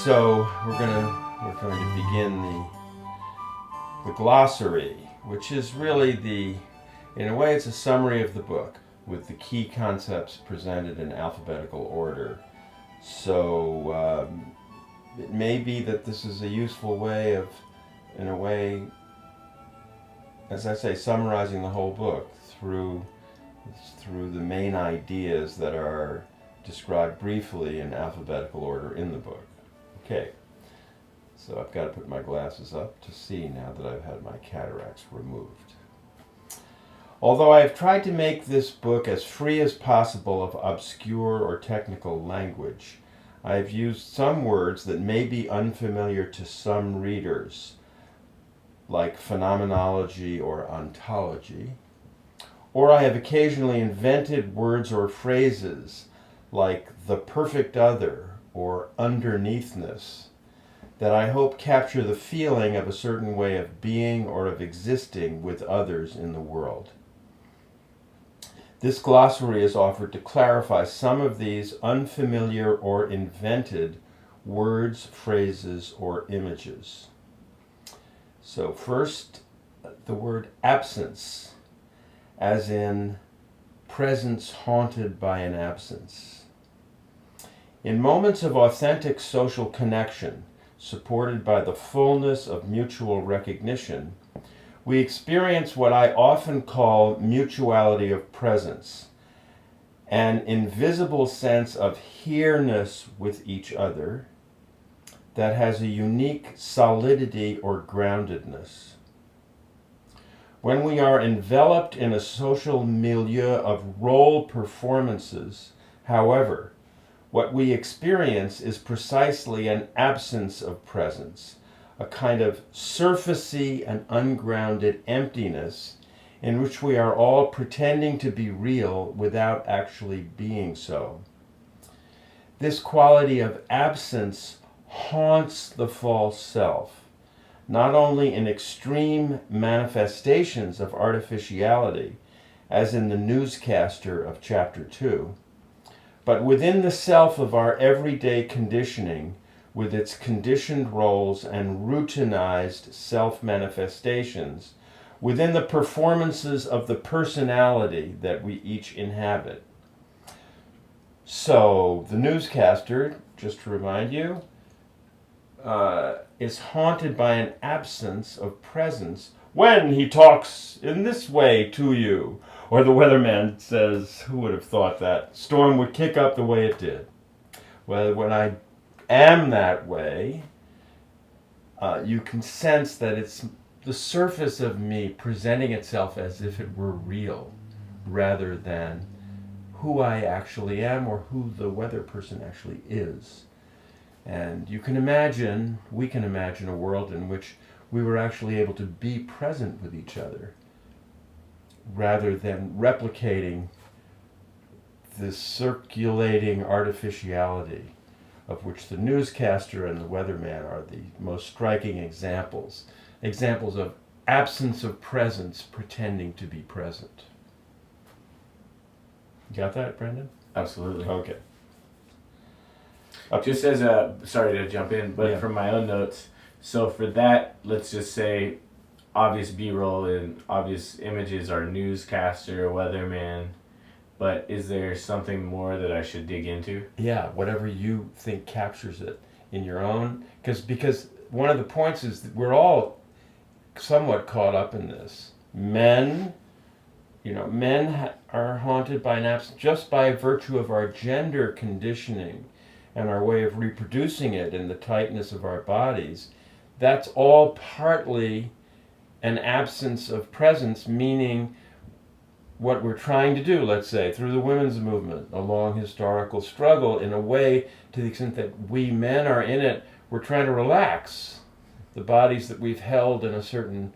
So we're going to begin the glossary, which is really in a way, it's a summary of the book with the key concepts presented in alphabetical order. So it may be that this is a useful way of, in a way, as I say, summarizing the whole book through the main ideas that are described briefly in alphabetical order in the book. Okay, so I've got to put my glasses up to see now that I've had my cataracts removed. Although I have tried to make this book as free as possible of obscure or technical language, I have used some words that may be unfamiliar to some readers, like phenomenology or ontology, or I have occasionally invented words or phrases like the perfect other or underneathness that I hope capture the feeling of a certain way of being or of existing with others in the world. This glossary is offered to clarify some of these unfamiliar or invented words, phrases, or images. So first, the word absence, as in presence haunted by an absence. In moments of authentic social connection, supported by the fullness of mutual recognition, we experience what I often call mutuality of presence, an invisible sense of here-ness with each other that has a unique solidity or groundedness. When we are enveloped in a social milieu of role performances, however, what we experience is precisely an absence of presence, a kind of surfacey and ungrounded emptiness in which we are all pretending to be real without actually being so. This quality of absence haunts the false self, not only in extreme manifestations of artificiality, as in the newscaster of Chapter 2, but within the self of our everyday conditioning, with its conditioned roles and routinized self-manifestations, within the performances of the personality that we each inhabit. So, the newscaster, just to remind you, is haunted by an absence of presence when he talks in this way to you. Or the weatherman says, who would have thought that storm would kick up the way it did? Well, when I am that way, you can sense that it's the surface of me presenting itself as if it were real, rather than who I actually am or who the weather person actually is. And you can imagine, we can imagine a world in which we were actually able to be present with each other, rather than replicating this circulating artificiality of which the newscaster and the weatherman are the most striking examples of absence of presence pretending to be present. Got that, Brendan? Absolutely. Okay. Just as a, sorry to jump in, but Yeah. from my own notes, so for that, let's just say obvious B-roll and obvious images are newscaster, weatherman, but is there something more that I should dig into? Yeah, whatever you think captures it in your own, because one of the points is that we're all somewhat caught up in this. Men are haunted by an absence just by virtue of our gender conditioning and our way of reproducing it in the tightness of our bodies. That's all partly an absence of presence, meaning what we're trying to do, let's say, through the women's movement, a long historical struggle, in a way, to the extent that we men are in it, we're trying to relax the bodies that we've held in a certain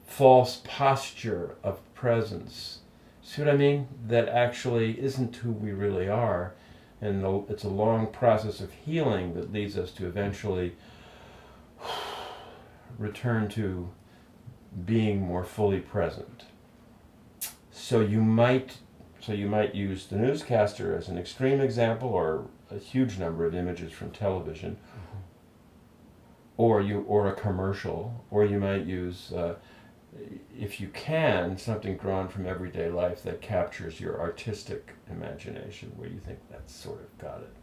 false posture of presence. See what I mean? That actually isn't who we really are. And it's a long process of healing that leads us to eventually return to being more fully present. So you might use the newscaster as an extreme example, or a huge number of images from television, or a commercial, or you might use, if you can, something drawn from everyday life that captures your artistic imagination, where you think that's sort of got it.